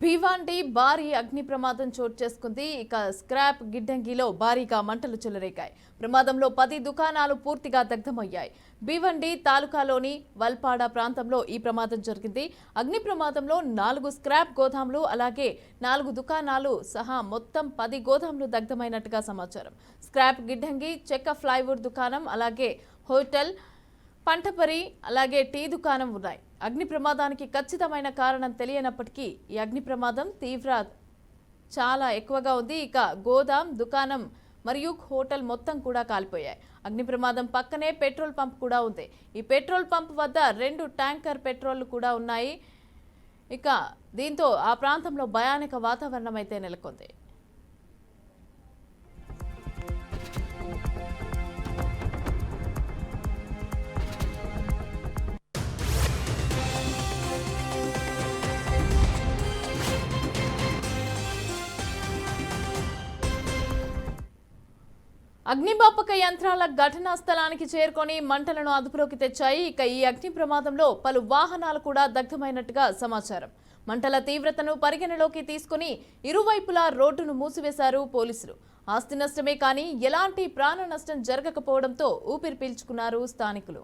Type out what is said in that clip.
భివాండి భారీ అగ్ని ప్రమాదం చోటు చేసుకుంది. ఇక స్క్రాప్ గిడ్డంగిలో భారీగా మంటలు చెలరేగాయి. ప్రమాదంలో 10 దుకాణాలు పూర్తిగా దగ్ధమయ్యాయి. భివండి తాలూకాలోని వల్పాడ ప్రాంతంలో ఈ ప్రమాదం జరిగింది. అగ్ని ప్రమాదంలో 4 స్క్రాప్ గోదాములు అలాగే 4 దుకాణాలు సహా మొత్తం 10 గోదాములు దగ్ధమైనట్టుగా సమాచారం. స్క్రాప్ గిడ్డంగి, చెక్క ఫ్లైవుడ్ దుకాణం అలాగే హోటల్, పంటపరి అలాగే టీ దుకాణం ఉన్నాయి. అగ్ని ప్రమాదానికి ఖచ్చితమైన కారణం తెలియనప్పటికీ ఈ అగ్ని ప్రమాదం చాలా ఎక్కువగా ఉంది. ఇక గోదాం, దుకాణం మరియు హోటల్ మొత్తం కూడా కాలిపోయాయి. అగ్ని ప్రమాదం పక్కనే పెట్రోల్ పంప్ కూడా ఉంది. ఈ పెట్రోల్ పంప్ వద్ద 2 ట్యాంకర్ పెట్రోల్ కూడా ఉన్నాయి. ఇక దీంతో ఆ ప్రాంతంలో భయానక వాతావరణం అయితే నెలకొంది. అగ్నిమాపక యంత్రాల ఘటనా స్థలానికి చేరుకొని మంటలను అదుపులోకి తెచ్చాయి. ఇక ఈ అగ్ని ప్రమాదంలో పలు వాహనాలు కూడా దగ్ధమైనట్టుగా సమాచారం. మంటల తీవ్రతను పరిగణలోకి తీసుకుని ఇరువైపులా రోడ్డును మూసివేశారు పోలీసులు. ఆస్తి నష్టమే కానీ ఎలాంటి ప్రాణ నష్టం జరగకపోవడంతో ఊపిరి పీల్చుకున్నారు స్థానికులు.